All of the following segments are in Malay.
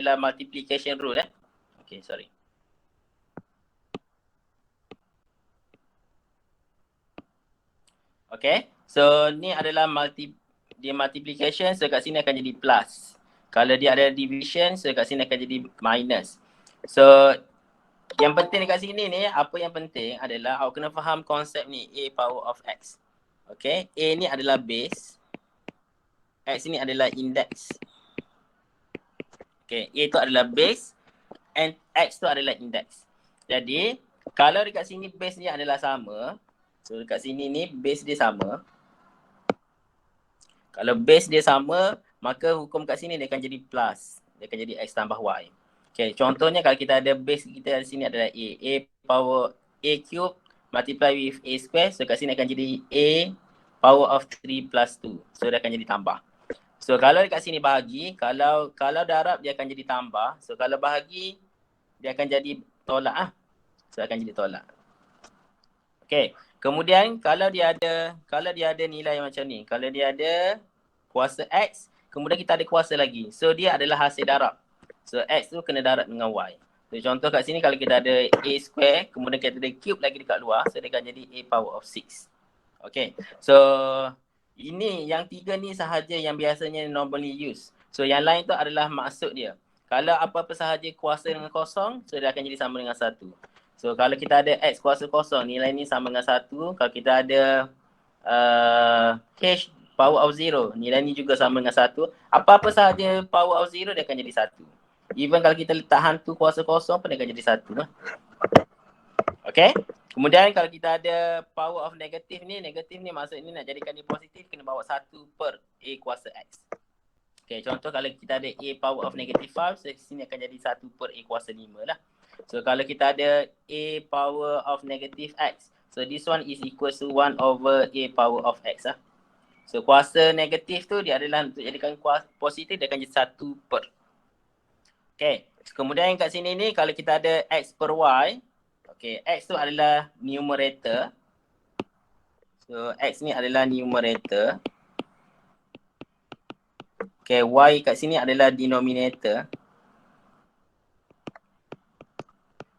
adalah multiplication rule Okay, sorry. Okay, so ni adalah multiplication, so kat sini akan jadi plus. Kalau dia ada division, so kat sini akan jadi minus. So yang penting dekat sini ni, apa yang penting adalah awak kena faham konsep ni, A power of X. Okay, A ni adalah base, X ni adalah index. Okay, A tu adalah base and X tu adalah index. Jadi, kalau dekat sini base ni adalah sama, so dekat sini ni base dia sama. Kalau base dia sama, maka hukum kat sini dia akan jadi plus. Dia akan jadi X tambah Y. Okay, contohnya kalau kita ada base kita di sini adalah A. A power A cube multiply with A square. So kat sini akan jadi A power of 3 plus 2. So dia akan jadi tambah. So kalau dekat sini bahagi, kalau darab dia akan jadi tambah. So kalau bahagi, dia akan jadi tolak . So akan jadi tolak. Okay. Kemudian kalau dia ada nilai macam ni, kalau dia ada kuasa X, kemudian kita ada kuasa lagi. So dia adalah hasil darab. So X tu kena darab dengan Y. So contoh kat sini kalau kita ada A square, kemudian kita ada cube lagi dekat luar, so dia akan jadi A power of 6. Okay. So ini yang tiga ni sahaja yang biasanya normally use. So yang lain tu adalah maksud dia. Kalau apa-apa sahaja kuasa dengan kosong, so dia akan jadi sama dengan 1. So kalau kita ada X kuasa kosong, nilai ni sama dengan 1. Kalau kita ada H power of 0, nilai ni juga sama dengan 1. Apa-apa sahaja power of 0, dia akan jadi 1. Even kalau kita letak hantu kuasa kosong pun dia akan jadi 1 . Okay. Kemudian kalau kita ada power of negatif ni maksudnya nak jadikan dia positif, kena bawa 1 per A kuasa X. Okay, contoh kalau kita ada A power of negative 5, so sini akan jadi 1 per A kuasa 5 lah. So kalau kita ada A power of negative X, so this one is equal to 1 over A power of X lah. So kuasa negatif tu dia adalah untuk jadikan kuasa positif, dia akan jadi 1 per. Okay, kemudian kat sini ni kalau kita ada X per Y, okay, X tu adalah numerator. So X ni adalah numerator. Okay, Y kat sini adalah denominator.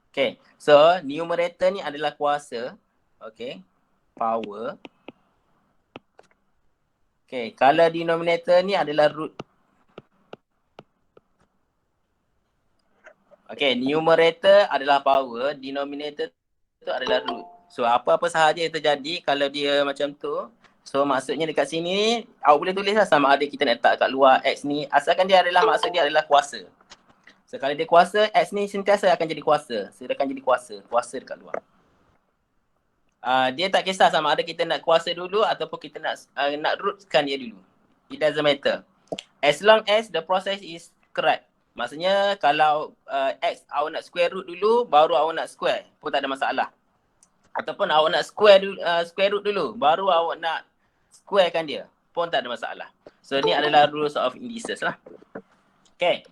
Okay, so numerator ni adalah kuasa. Okay, power. Okay, kalau denominator ni adalah root. Okay, numerator adalah power, denominator tu adalah root. So apa-apa sahaja yang terjadi kalau dia macam tu, so maksudnya dekat sini awak boleh tulis lah sama ada kita nak letak kat luar X ni, asalkan dia adalah maksud dia adalah kuasa. So kalau dia kuasa, X ni sentiasa akan jadi kuasa. So dia akan jadi kuasa dekat luar. Dia tak kisah sama ada kita nak kuasa dulu ataupun kita nak rootkan dia dulu. It doesn't matter. As long as the process is correct. Maksudnya kalau X awak nak square root dulu, baru awak nak square pun tak ada masalah. Ataupun awak nak square root dulu, baru awak nak squarekan dia pun tak ada masalah. So ni adalah rules of indices lah. Okay.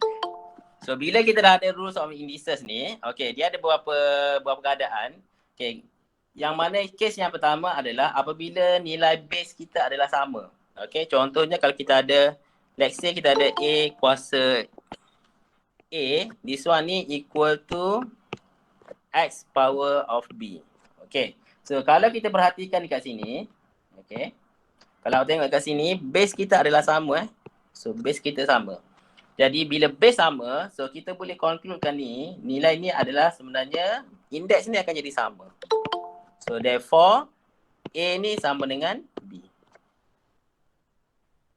So bila kita dah ada rules of indices ni, okay, dia ada beberapa keadaan. Okay. Yang mana case yang pertama adalah apabila nilai base kita adalah sama. Okay, contohnya kalau kita ada, let's say kita ada A kuasa A, this one ni equal to X power of B. Okay, so kalau kita perhatikan dekat sini, okay, kalau tengok dekat sini, base kita adalah sama. So base kita sama. Jadi bila base sama, so kita boleh concludekan ni, nilai ni adalah sebenarnya indeks ni akan jadi sama. So therefore, A ni sama dengan B.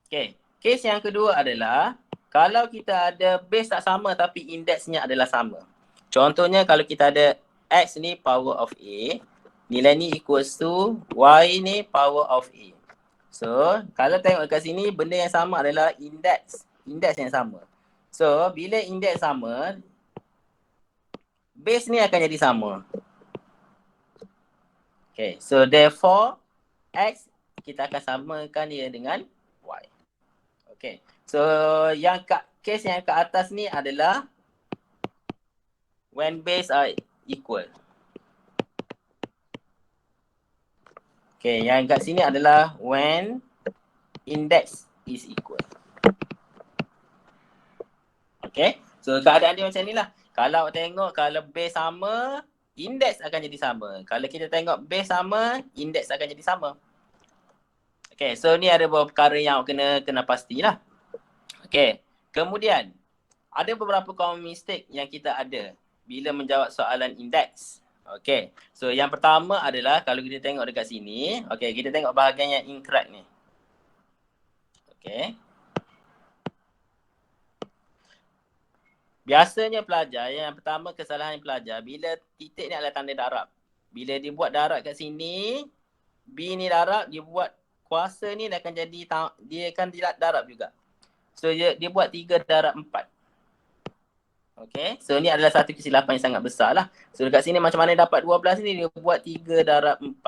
Okay, case yang kedua adalah kalau kita ada base tak sama tapi indeksnya adalah sama. Contohnya kalau kita ada X ni power of A, nilai ni equals to Y ni power of A. So kalau tengok kat sini, benda yang sama adalah indeks yang sama. So bila indeks sama, base ni akan jadi sama. Okay, so therefore X kita akan samakan dia dengan Y. Okay, so yang case yang kat atas ni adalah when base are equal. Okay, yang kat sini adalah when index is equal. Okay, So keadaan dia macam ni lah. Kalau tengok kalau base sama, indeks akan jadi sama. Kalau kita tengok base sama, indeks akan jadi sama. Okay, so ni ada beberapa perkara yang kena pastilah. Okay, kemudian ada beberapa common mistake yang kita ada bila menjawab soalan indeks. Okay, so yang pertama adalah kalau kita tengok dekat sini, okay, kita tengok bahagian yang incorrect ni. Okay. Biasanya pelajar, yang pertama kesalahan pelajar, bila titik ni adalah tanda darab. Bila dia buat darab kat sini, B ni darab, dia buat kuasa ni dia akan jadi, dia akan darab juga. So dia buat 3 darab 4. Okay, so ni adalah satu kesilapan yang sangat besar lah. So dekat sini macam mana dapat 12 ni, dia buat 3 darab 4.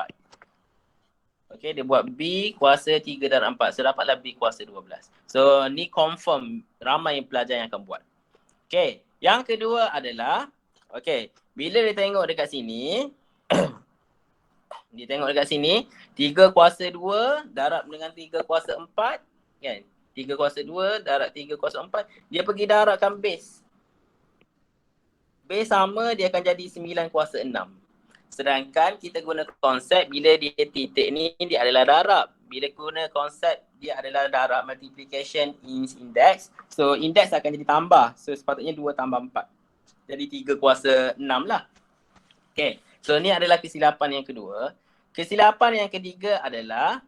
Okay, dia buat B kuasa 3 darab 4. So dapatlah B kuasa 12. So ni confirm ramai pelajar yang akan buat. Okay, yang kedua adalah, okay, bila dia tengok dekat sini, dia tengok dekat sini, 3 kuasa 2 darab dengan 3 kuasa 4, kan? 3 kuasa 2 darab 3 kuasa 4, dia pergi darabkan base. Base sama, dia akan jadi 9 kuasa 6. Sedangkan kita guna konsep bila dia titik ni, dia adalah darab. Bila guna konsep, dia adalah darab multiplication index. So, index akan jadi tambah. So, sepatutnya 2 tambah 4. Jadi 3 kuasa 6 lah. Okay. So, ni adalah kesilapan yang kedua. Kesilapan yang ketiga adalah,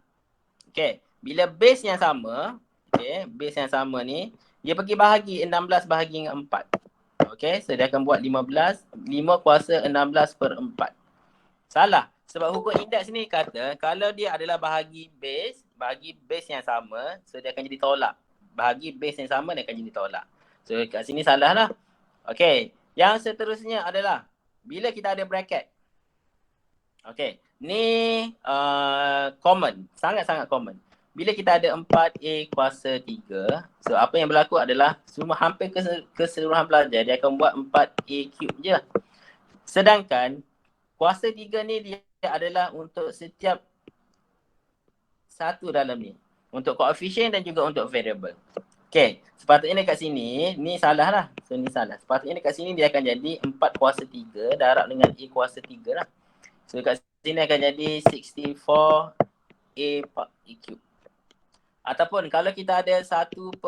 okay, bila base yang sama, okay, base yang sama ni, dia pergi bahagi 16 bahagi dengan 4. Okay, so dia akan buat 15, 5 kuasa 16 per 4. Salah. Sebab hukum indeks ni kata kalau dia adalah bahagi base yang sama, so dia akan jadi tolak. Bahagi base yang sama, dia akan jadi tolak. So kat sini salah lah. Okay, yang seterusnya adalah bila kita ada bracket. Okay, ni common, sangat-sangat common. Bila kita ada 4A kuasa 3, so apa yang berlaku adalah semua hampir keseluruhan pelajar dia akan buat 4A cube je. Sedangkan kuasa 3 ni dia adalah untuk setiap satu dalam ni. Untuk koefisien dan juga untuk variable. Okay, sepatutnya dekat sini, ni salah lah. So ni salah. Sepatutnya dekat sini dia akan jadi 4 kuasa 3 darab dengan A kuasa 3 lah. So dekat sini akan jadi 64A cube. Ataupun kalau kita ada 1/2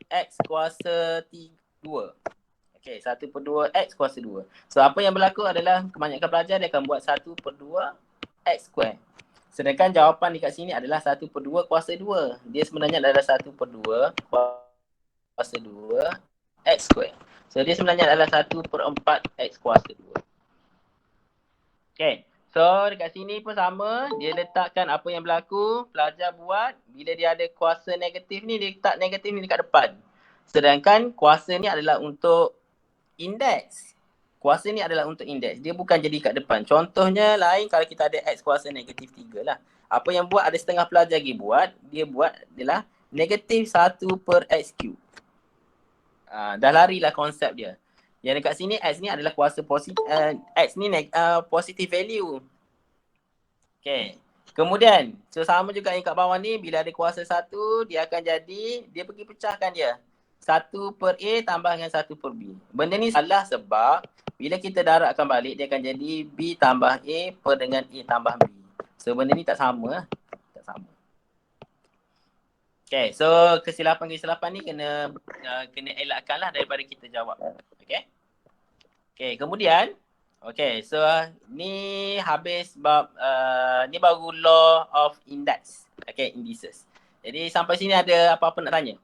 X kuasa 2. Okay, 1/2 X kuasa 2. So apa yang berlaku adalah kebanyakan pelajar dia akan buat 1/2 X square. Sedangkan jawapan dekat sini adalah 1/2 kuasa 2. Dia sebenarnya adalah 1/2 kuasa 2 X square. So dia sebenarnya adalah 1/4 X kuasa 2. Okay. So dekat sini pun sama, dia letakkan apa yang berlaku, pelajar buat bila dia ada kuasa negatif ni, dia letak negatif ni dekat depan. Sedangkan kuasa ni adalah untuk indeks. Kuasa ni adalah untuk indeks, dia bukan jadi kat depan. Contohnya lain kalau kita ada X kuasa negatif 3 lah. Apa yang buat ada setengah pelajar lagi buat, dia buat adalah negatif 1 per X cube. Dah larilah konsep dia. Yang dekat sini X ni adalah kuasa positif, X ni positive value. Okay. Kemudian, so sama juga yang kat bawah ni, bila ada kuasa 1, dia akan jadi, dia pergi pecahkan dia. 1 per A tambah dengan 1 per B. Benda ni salah sebab bila kita darabkan balik, dia akan jadi B tambah A per dengan A tambah B. So benda ni tak sama lah. Tak sama. Okay, so kesilapan-kesilapan ni kena elakkan lah daripada kita jawab. Okay. Okay, kemudian, okay, so ni habis bab, ni baru law of index. Okay, indices. Jadi sampai sini ada apa-apa nak tanya?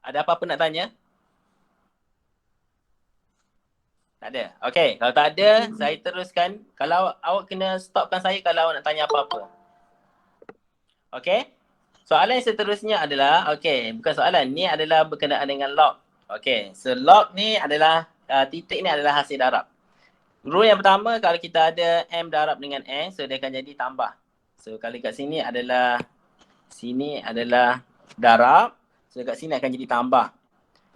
Ada apa-apa nak tanya? Tak ada? Okay, kalau tak ada, saya teruskan. Kalau awak kena stopkan saya kalau awak nak tanya apa-apa. Okay? Soalan yang seterusnya adalah, okay, bukan soalan, ni adalah berkenaan dengan log. Okay, so log ni adalah, titik ni adalah hasil darab. Rule yang pertama, kalau kita ada M darab dengan N, so dia akan jadi tambah. So kalau kat sini adalah darab, so kat sini akan jadi tambah.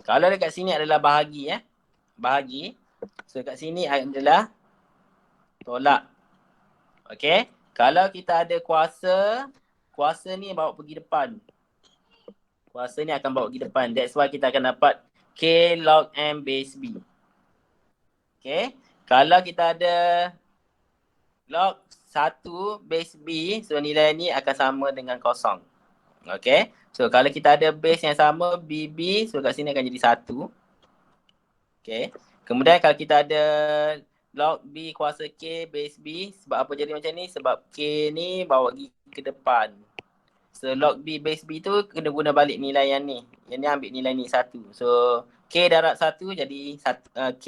Kalau dekat sini adalah bahagi, bahagi, so kat sini adalah tolak. Okay, kalau kita ada kuasa ni bawa pergi depan. Kuasa ni akan bawa pergi depan. That's why kita akan dapat K log M base B. Okay. Kalau kita ada log 1 base B, so nilai ni akan sama dengan kosong. Okay. So kalau kita ada base yang sama BB, so kat sini akan jadi 1. Okay. Kemudian kalau kita ada log B kuasa K base B, sebab apa jadi macam ni? Sebab K ni bawa pergi ke depan. So log B base B tu kena guna balik nilai yang ni. Yang ni ambil nilai ni 1. So K darab 1 jadi K.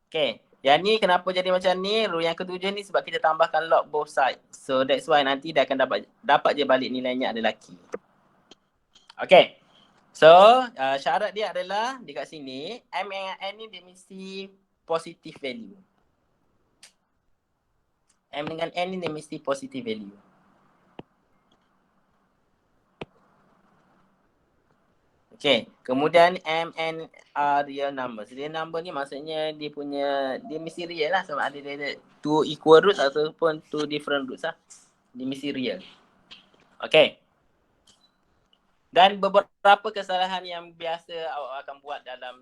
Okay. Yang ni kenapa jadi macam ni? Rule yang ketujuh ni sebab kita tambahkan log both side. So that's why nanti dia akan dapat je balik nilainya adalah K. Okay. So syarat dia adalah dekat sini M dengan N ni dia mesti positive value. M dengan N ni dia mesti positive value. Okay, kemudian M, N are real numbers. Real number ni maksudnya dia mesti real lah. Sama ada dia two equal roots ataupun two different roots lah. Dia mesti real. Okay. Dan beberapa kesalahan yang biasa awak akan buat dalam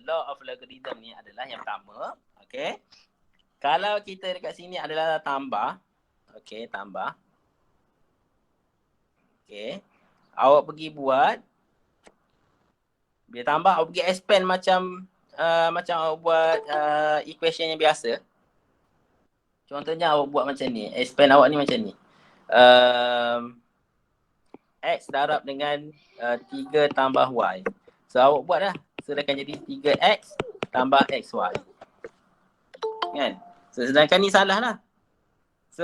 law of logarithm ni adalah yang pertama. Okay. Kalau kita dekat sini adalah tambah. Okay, tambah. Okay. Awak pergi buat. Bila tambah, awak pergi expand macam awak buat equation yang biasa. Contohnya awak buat macam ni. Expand awak ni macam ni. X darab dengan 3 tambah Y. So awak buat lah. So dia akan jadi 3X tambah XY. Kan? So sedangkan ni salah lah. So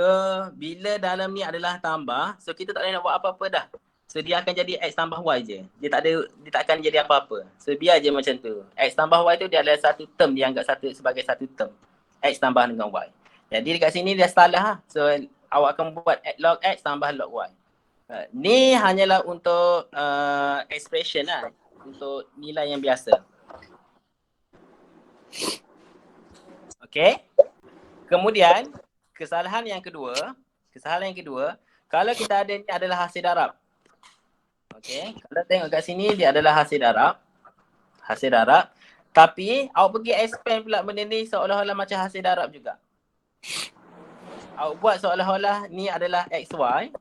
bila dalam ni adalah tambah, so kita tak boleh nak buat apa-apa dah. So dia akan jadi X tambah Y je. Dia tak akan jadi apa-apa. So biar je macam tu. X tambah Y tu dia adalah satu term, dia anggap sebagai satu term. X tambah dengan Y. Jadi dekat sini dia salah lah. So awak akan buat log X tambah log Y. Ni hanyalah untuk expression lah. Untuk nilai yang biasa. Okay. Kemudian kesalahan yang kedua, kalau kita ada ni adalah hasil darab. Okay, kalau tengok kat sini dia adalah hasil darab. Tapi awak pergi expand pula benda ni seolah-olah macam hasil darab juga. Awak buat seolah-olah ni adalah XY.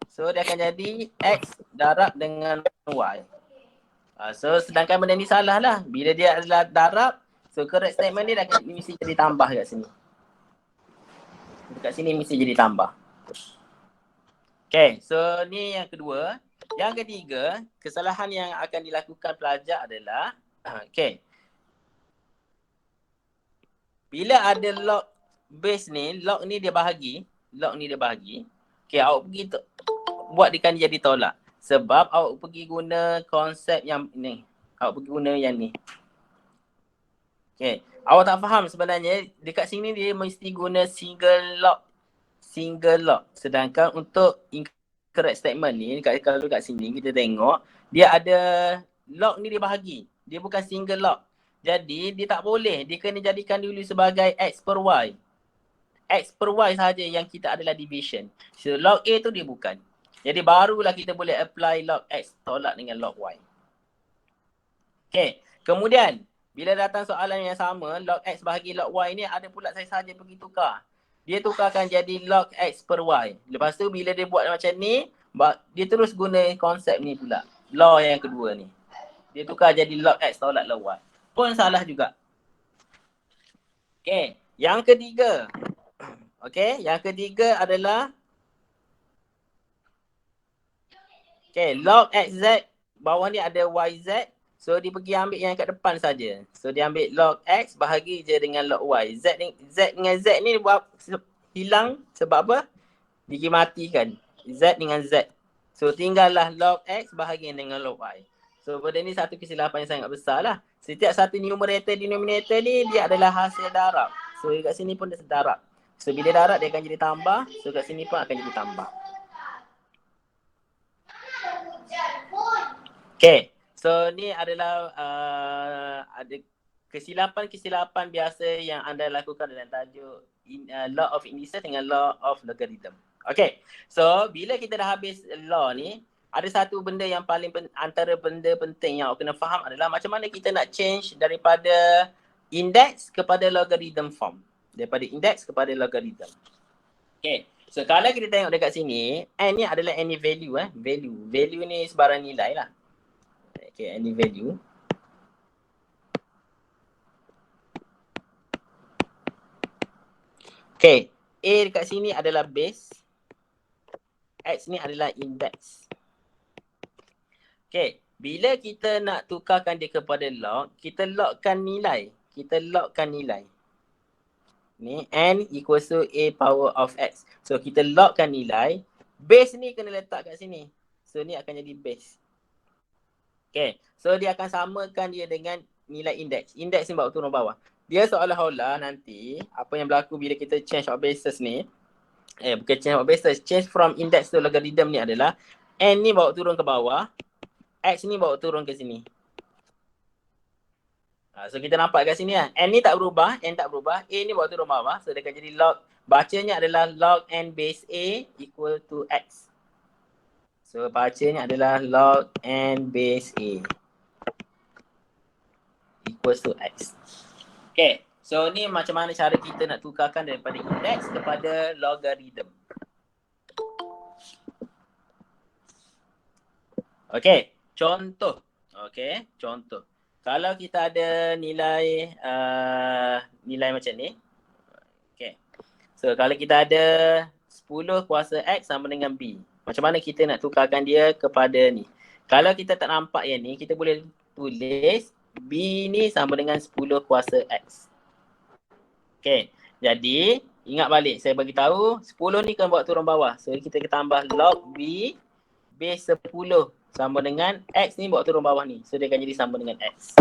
So dia akan jadi X darab dengan Y. So sedangkan benda ni salah lah. Bila dia adalah darab, so correct statement dia mesti jadi tambah kat sini. Dekat sini mesti jadi tambah. Okay, so ni yang kedua. Yang ketiga, kesalahan yang akan dilakukan pelajar adalah okay. Bila ada log base ni, log ni dia bahagi. Okay, awak pergi buat dia kan jadi tolak. Sebab awak pergi guna konsep yang ni. Awak pergi guna yang ni. Okay, awak tak faham sebenarnya dekat sini dia mesti guna single log. Sedangkan untuk correct statement ni, kalau kat sini kita tengok, dia ada log ni dia bahagi. Dia bukan single log. Jadi dia tak boleh. Dia kena jadikan dulu sebagai X per Y. X per Y sahaja yang kita adalah division. So log A tu dia bukan. Jadi barulah kita boleh apply log X tolak dengan log Y. Okay. Kemudian, bila datang soalan yang sama, log X bahagi log Y ni ada pula saya sahaja pergi tukar. Dia tukarkan jadi log X per Y. Lepas tu bila dia buat macam ni, dia terus guna konsep ni pula. Law yang kedua ni. Dia tukar jadi log X tolak log Y. Pun salah juga. Okay. Yang ketiga. Okay. Yang ketiga adalah okay, log XZ. Bawah ni ada YZ. So dia pergi ambil yang kat depan saja. So dia ambil log X bahagi je dengan log Y. Z dengan Z ni buat hilang sebab apa? Dikimatikan. Z dengan Z. So tinggallah log X bahagi dengan log Y. So benda ni satu kesilapan yang sangat besar lah. Setiap satu numerator denominator ni dia adalah hasil darab. So kat sini pun dia darab. So bila darab dia akan jadi tambah. So kat sini pun akan jadi tambah. Okay. So ni adalah ada kesilapan biasa yang anda lakukan dalam tajuk law of indices dengan law of logarithm. Okay, so bila kita dah habis law ni, ada satu benda yang paling antara benda penting yang awak kena faham adalah macam mana kita nak change daripada index kepada logarithm form. Daripada index kepada logarithm. Okay, so kalau kita tengok dekat sini, n ni adalah any value value. Value ni sebarang nilai lah. Okay, any value. Okay, A dekat sini adalah base. X ni adalah index. Okay, bila kita nak tukarkan dia kepada log, kita logkan nilai. Ni n equals to A power of X. So kita logkan nilai. Base ni kena letak kat sini. So ni akan jadi base. Okay, so dia akan samakan dia dengan nilai index. Index ni bawa turun bawah. Dia seolah-olah nanti apa yang berlaku bila kita change of bases ni, bukan change of bases, change from index to logarithm ni adalah n ni bawa turun ke bawah, x ni bawa turun ke sini. So kita nampak kat sini n ni tak berubah, n tak berubah, a ni bawa turun bawah. So dia akan jadi log, bacanya adalah log n base a equal to x. So bacanya adalah log n base a equals to x. Okay, so ni macam mana cara kita nak tukarkan daripada index kepada logarithm. Okay, contoh. Okay, contoh. Kalau kita ada nilai nilai macam ni. Okay. So kalau kita ada 10 kuasa X sama dengan B. Macam mana kita nak tukarkan dia kepada ni. Kalau kita tak nampak yang ni, kita boleh tulis B ni sama dengan 10 kuasa X. Okay. Jadi, ingat balik. Saya bagi tahu 10 ni kan buat turun bawah. So kita tambah log B base 10 sama dengan X ni buat turun bawah ni. So dia akan jadi sama dengan X.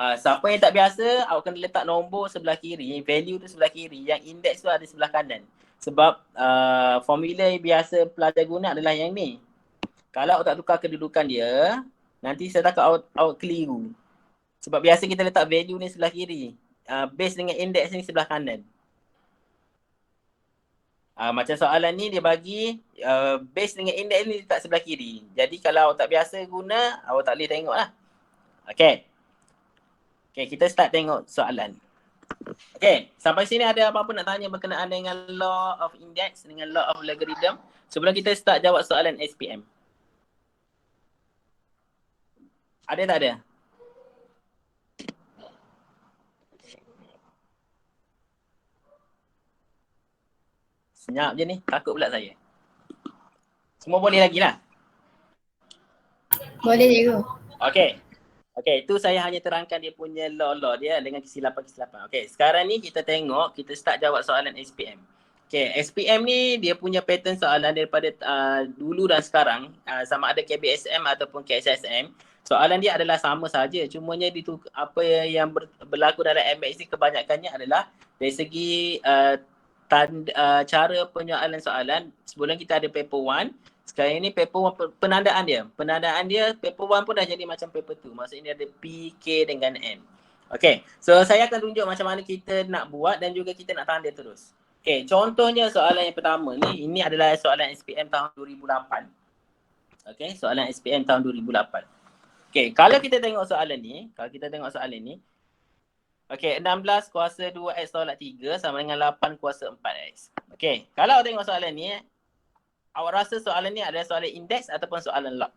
Siapa yang tak biasa, awak kena letak nombor sebelah kiri, value tu sebelah kiri, yang index tu ada sebelah kanan. Sebab formula yang biasa pelajar guna adalah yang ni. Kalau awak tak tukar kedudukan dia, nanti saya takut awak keliru. Sebab biasa kita letak value ni sebelah kiri. Base dengan index ni sebelah kanan. Macam soalan ni dia bagi base dengan index ni letak sebelah kiri. Jadi kalau awak tak biasa guna, awak tak boleh tengok lah. Okay. Okay, kita start tengok soalan. Okay, sampai sini ada apa-apa nak tanya berkenaan dengan law of index, dengan law of logarithm? Sebelum kita start jawab soalan SPM. Ada tak ada? Senyap je ni, takut pula saya. Semua boleh lagi lah? Boleh cikgu. Okay. Okay, itu saya hanya terangkan dia punya law dia dengan kesilapan-kesilapan. Okay, sekarang ni kita tengok, kita start jawab soalan SPM. Okay, SPM ni dia punya pattern soalan daripada dulu dan sekarang, sama ada KBSM ataupun KSSM. Soalan dia adalah sama saja, cumanya apa yang berlaku dalam MX ni kebanyakannya adalah dari segi cara penyoalan soalan. Sebelum kita ada paper 1, sekarang ni paper 1 penandaan dia. Penandaan dia paper 1 pun dah jadi macam paper 2. Maksudnya ada P, K dengan N. Okay, so saya akan tunjuk macam mana kita nak buat dan juga kita nak tanda terus. Okay, contohnya soalan yang pertama ni, ini adalah soalan SPM tahun 2008. Okay, soalan SPM tahun 2008. Okay, kalau kita tengok soalan ni, okay, 16 kuasa 2x tolak 3 sama dengan 8 kuasa 4x. Okay, kalau awak tengok soalan ni, awak rasa soalan ni adalah soalan indeks ataupun soalan log?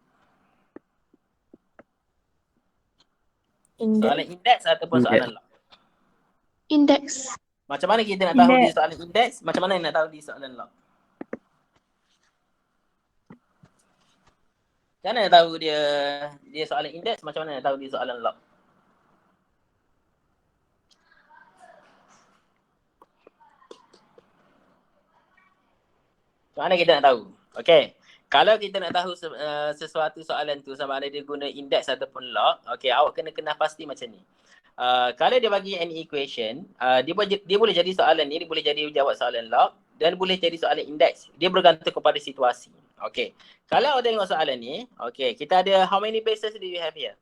Soalan indeks ataupun soalan log? Indeks. Macam mana kita nak tahu dia soalan indeks? Macam mana nak tahu dia soalan log? Macam mana nak tahu dia soalan indeks? Macam mana nak tahu dia soalan log? Macam mana kita nak tahu? Okay. Kalau kita nak tahu sesuatu soalan tu sama ada dia guna indeks ataupun log, okay, awak kena kenal pasti macam ni. Kalau dia bagi any equation, dia boleh jadi soalan ni, dia boleh jadi jawab soalan log dan boleh jadi soalan indeks. Dia bergantung kepada situasi. Okay. Kalau awak tengok soalan ni, okay, kita ada how many bases do you have here?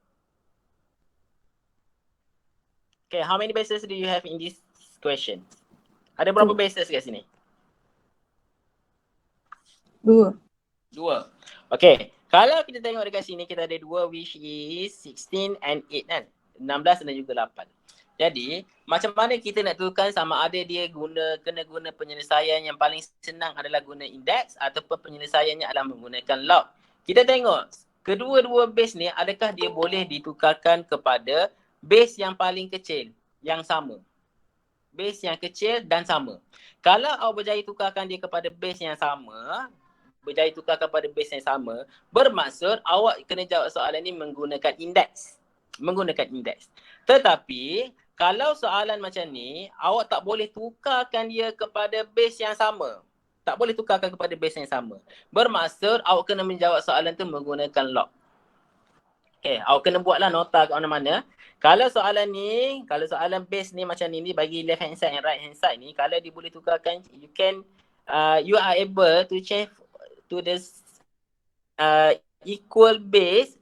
Okay, how many bases do you have in this question? Ada berapa bases kat sini? 2. 2. Okay. Kalau kita tengok dekat sini, kita ada 2 which is 16 and 8 kan. 16 dan juga 8. Jadi, macam mana kita nak tentukan sama ada dia kena guna penyelesaian yang paling senang adalah guna index ataupun penyelesaiannya adalah menggunakan log. Kita tengok, kedua-dua base ni adakah dia boleh ditukarkan kepada base yang paling kecil yang sama. Base yang kecil dan sama. Kalau awak berjaya tukarkan dia kepada base yang sama, bermaksud awak kena jawab soalan ni menggunakan indeks. Tetapi kalau soalan macam ni, awak tak boleh tukarkan dia kepada base yang sama. Bermaksud awak kena menjawab soalan tu menggunakan log. Okay, awak kena buatlah nota kat mana-mana. Kalau soalan base ni macam ni bagi left hand side and right hand side ni, kalau dia boleh tukarkan, you are able to change to the equal base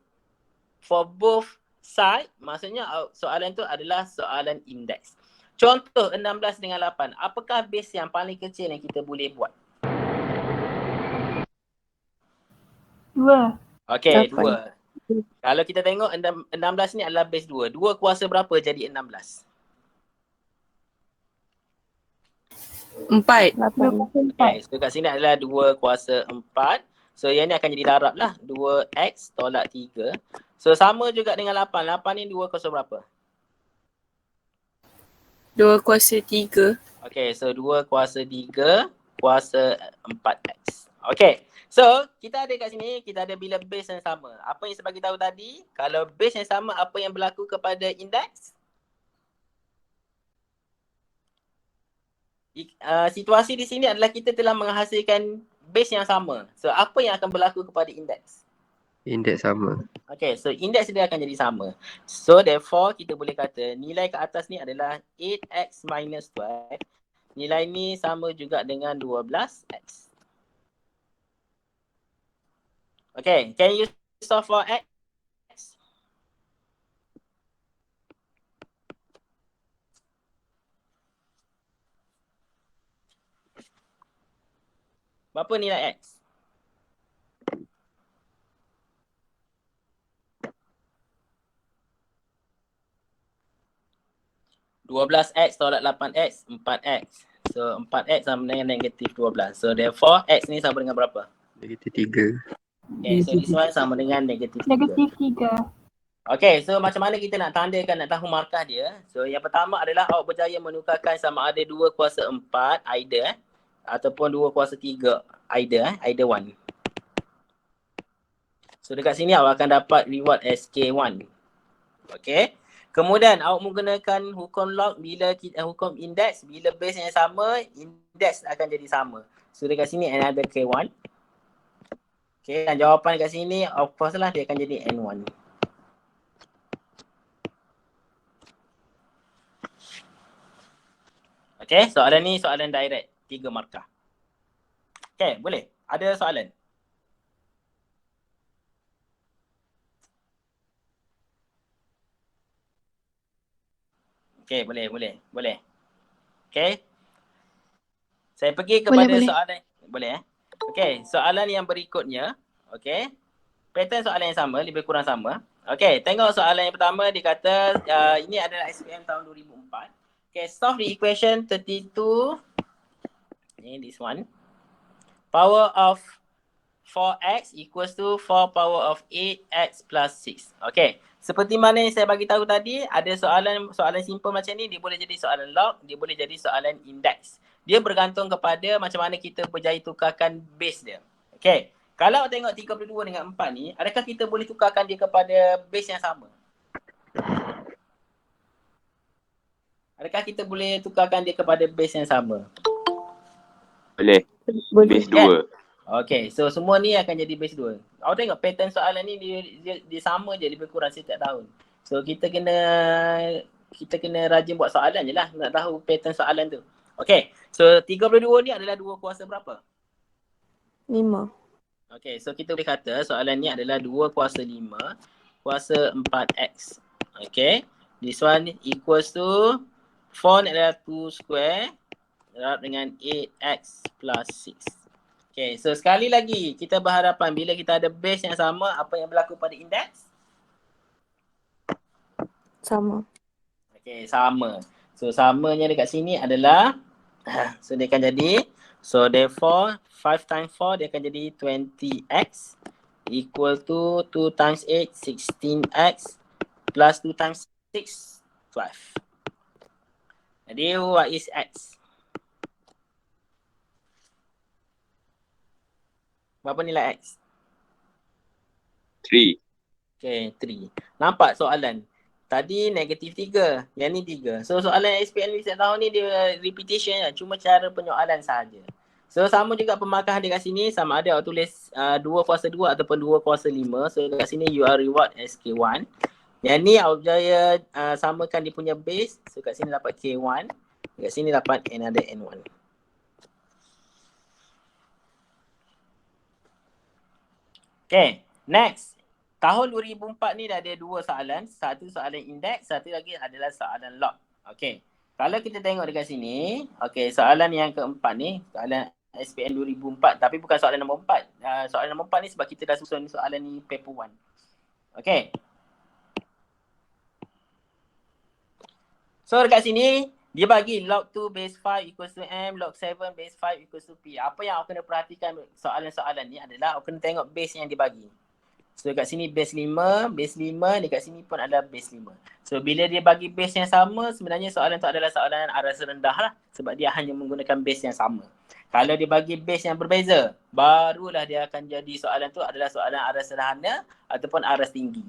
for both side. Maksudnya soalan tu adalah soalan indeks. Contoh 16 dengan 8. Apakah base yang paling kecil yang kita boleh buat? 2. Okay, 2. Kalau kita tengok 16 ni adalah base 2. 2 kuasa berapa jadi 16? 4. Okay, so kat sini adalah 2 kuasa 4. So yang ni akan jadi darab lah. 2x tolak 3. So sama juga dengan 8. 8 ni 2 kuasa berapa? 2 kuasa 3. Okay, so 2 kuasa 3 kuasa 4x. Okay, so kita ada kat sini, kita ada bila base yang sama. Apa yang saya bagi tahu tadi? Kalau base yang sama, apa yang berlaku kepada indeks? Situasi di sini adalah kita telah menghasilkan base yang sama. So apa yang akan berlaku kepada indeks? Indeks sama. Okay, so indeks dia akan jadi sama. So therefore kita boleh kata nilai ke atas ni adalah 8x minus 12. Nilai ni sama juga dengan 12x. Okay, can you solve for x? Berapa nilai x? (12x) tolak 8x, 4x. So 4x sama dengan negatif 12. So therefore x ni sama dengan berapa? Negatif 3. Okay, so this one sama dengan negatif 3. Negatif 3. Okay, so macam mana kita nak tandakan, nak tahu markah dia? So yang pertama adalah awak berjaya menukarkan sama ada 2 kuasa 4 either ataupun 2 kuasa 3 either one. So dekat sini awak akan dapat reward SK1. Okay. Kemudian awak menggunakan hukum log bila hukum indeks, bila base yang sama, indeks akan jadi sama. So dekat sini another K1. Okay, dan jawapan dekat sini of course lah dia akan jadi N1. Okay, soalan ni soalan direct, 3 markah. Okay, boleh? Ada soalan? Okay, boleh. Okay. Saya pergi kepada soalan. Boleh Okay, soalan yang berikutnya. Okay. Pattern soalan yang sama, lebih kurang sama. Okay, tengok soalan yang pertama dia kata ini adalah SPM tahun 2004. Okay, solve the equation 32. This one. Power of 4x equals to 4 power of 8x plus 6. Okay. Seperti mana yang saya bagi tahu tadi, ada soalan simple macam ni, dia boleh jadi soalan log, dia boleh jadi soalan indeks. Dia bergantung kepada macam mana kita berjaya tukarkan base dia. Okay. Kalau tengok 32 dengan 4 ni, adakah kita boleh tukarkan dia kepada base yang sama? Adakah kita boleh tukarkan dia kepada base yang sama? Boleh. Base 2. Okay, so semua ni akan jadi base 2. Awak tengok pattern soalan ni dia sama je lebih kurang setiap tahun. So kita kena rajin buat soalan je lah nak tahu pattern soalan tu. Okay, so 32 ni adalah 2 kuasa berapa? 5. Okay, so kita boleh kata soalan ni adalah 2 kuasa 5 kuasa 4x. Okay, this one equals to 4 ni adalah 2 square. darab dengan 8x plus 6. Okay, so sekali lagi kita berhadapan bila kita ada base yang sama, apa yang berlaku pada indeks? Sama. Okay, sama. So samanya dekat sini adalah so dia akan jadi, so therefore 5 times 4 dia akan jadi 20x equal to 2 times 8 16x plus 2 times 6 12. Jadi what is x? Berapa nilai x? 3. Okay, 3. Nampak soalan? Tadi negatif 3, yang ni 3. So soalan SPM ni setiap tahun ni dia repetition lah, cuma cara penyoalan sahaja. So sama juga pemarkahan dekat sini, sama ada awak tulis 2 kuasa 2 ataupun 2 kuasa 5. So dekat sini you are reward as K1. Yang ni awak berjaya samakan dia punya base. So kat sini dapat K1, dekat sini dapat another N1. Okay, next. Tahun 2004 ni dah ada 2 soalan. Satu soalan indeks, satu lagi adalah soalan log. Okay. Kalau kita tengok dekat sini, okay, soalan yang keempat ni, soalan SPM 2004 tapi bukan soalan nombor 4. Soalan nombor 4 ni sebab kita dah susun soalan ni paper 1. Okay. So dekat sini, dia bagi log 2 base 5 equals to M, log 7 base 5 equals to P. Apa yang awak kena perhatikan soalan-soalan ni adalah awak kena tengok base yang dia bagi. So dekat sini base 5, dekat sini pun adalah base 5. So bila dia bagi base yang sama, sebenarnya soalan tu adalah soalan aras rendah lah. Sebab dia hanya menggunakan base yang sama. Kalau dia bagi base yang berbeza, barulah dia akan jadi soalan tu adalah soalan aras sederhana ataupun aras tinggi.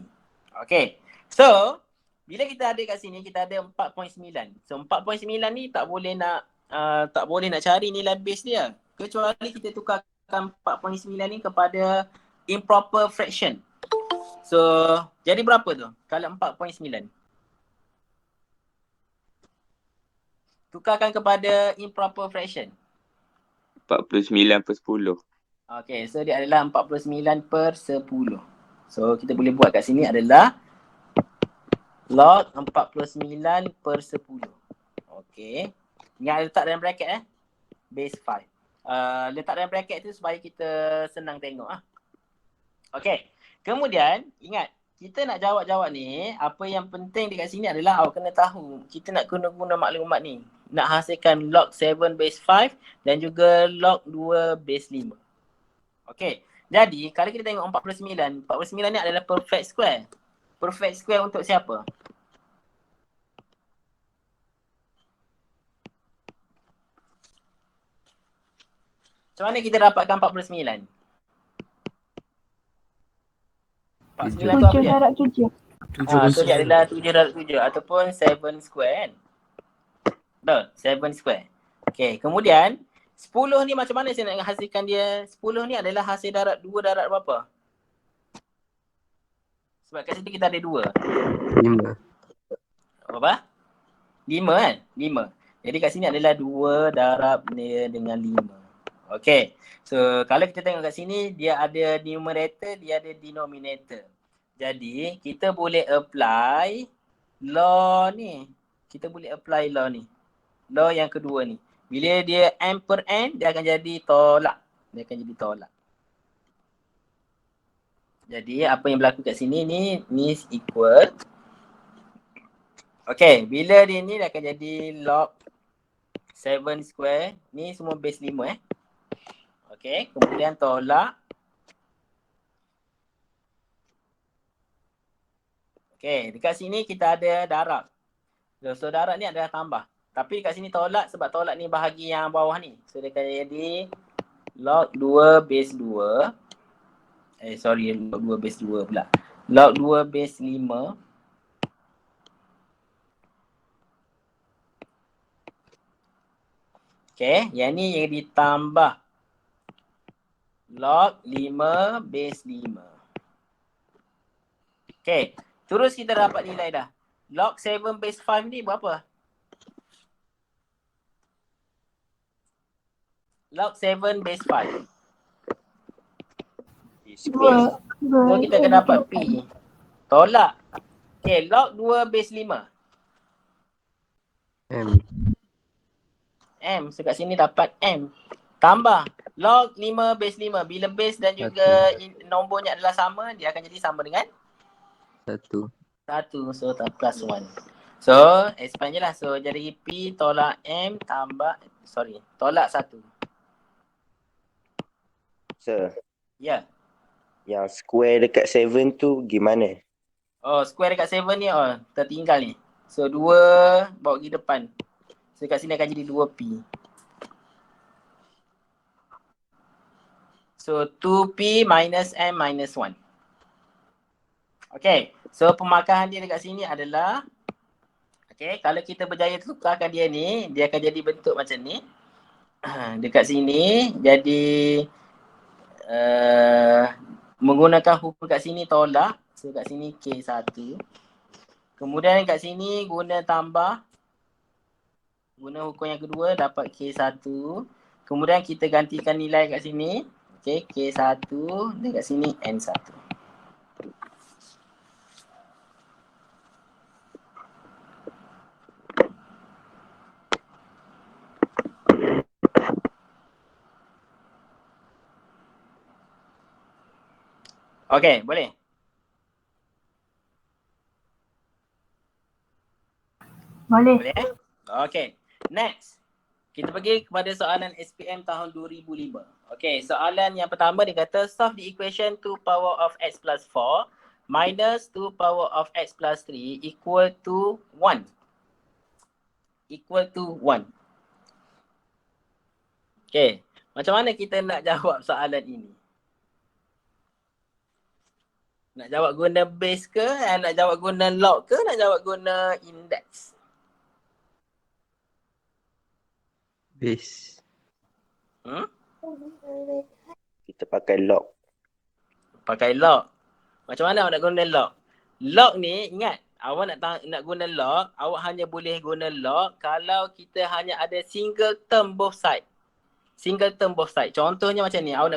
Okay. So, bila kita ada kat sini, kita ada 4.9. So 4.9 ni tak boleh nak cari nilai base dia. Kecuali kita tukarkan 4.9 ni kepada improper fraction. So, jadi berapa tu? Kalau 4.9. Tukarkan kepada improper fraction. 49 per 10. Okay, so dia adalah 49 per 10. So, kita boleh buat kat sini adalah log 49 per 10. Okay. Ingat letak dalam bracket base 5. Letak dalam bracket tu supaya kita senang tengok Okay. Kemudian, ingat, kita nak jawab-jawab ni, apa yang penting dekat sini adalah awak kena tahu, kita nak guna maklumat ni. Nak hasilkan log 7 base 5 dan juga log 2 base 5. Okay. Jadi, kalau kita tengok 49 ni adalah perfect square. Perfect square untuk siapa? Macam mana kita dapatkan 49? 49 tu apa 7 dia? darab 7. So dia adalah 7 darab 7 ataupun 7 square kan? Betul? 7 square. Okay, kemudian 10 ni macam mana saya nak hasilkan dia? 10 ni adalah hasil darab 2 darab berapa? Sebab kat situ kita ada 2. 5. Berapa? 5 kan? 5. Jadi kat sini adalah 2 darab dia dengan 5. Okay. So kalau kita tengok kat sini, dia ada numerator, dia ada denominator. Jadi kita boleh apply law ni. Law yang kedua ni. Bila dia M per N, dia akan jadi tolak. Jadi apa yang berlaku kat sini ni equal. Okay, bila dia ni dia akan jadi log 7 square. Ni semua base 5 Okay, kemudian tolak. Okay, dekat sini kita ada darab. So darab ni adalah tambah. Tapi kat sini tolak sebab tolak ni bahagi yang bawah ni. So dia akan jadi log 2 base 2. Log 2 base 2 pula. Log 2 base 5. Okay, yang ni yang ditambah log 5 base 5. Okay, terus kita dapat nilai dah. Log 7 base 5 ni berapa? Log 7 base 5. 2. So kita akan dapat P. Tolak. Okay, log 2 base 5. M. M. So kat sini dapat M. Tambah log 5 base 5. Bila base dan juga nombornya adalah sama, dia akan jadi sama dengan 1. 1. So plus 1. So expand je lah. So jadi P tolak M tambah, tolak 1. Sir, Ya. yang square dekat 7 tu gimana? Oh, square dekat 7 ni tertinggal ni. So 2 bawa pergi depan. So kat sini akan jadi 2P. So 2P minus M minus 1. Okay. So pemakaran dia dekat sini adalah, okay, kalau kita berjaya tukarkan dia ni, dia akan jadi bentuk macam ni. Dekat sini jadi menggunakan hukum kat sini tolak. So kat sini K1. Kemudian kat sini guna tambah. Guna hukum yang kedua dapat K1. Kemudian kita gantikan nilai kat sini. Okay, K1 dan kat sini N1. Okay, boleh? Boleh. Boleh Okay, next. Kita pergi kepada soalan SPM tahun 2005. Okay, soalan yang pertama dia kata solve the equation 2 power of x plus 4 minus 2 power of x plus 3 equal to 1. Equal to 1. Okay, macam mana kita nak jawab soalan ini? Nak jawab guna base ke? Nak jawab guna log ke? Nak jawab guna index? Base. Kita pakai log. Pakai log. Macam mana awak nak guna log? Log ni, ingat, awak nak guna log, awak hanya boleh guna log kalau kita hanya ada single term both side. Single term both side. Contohnya macam ni, awak nak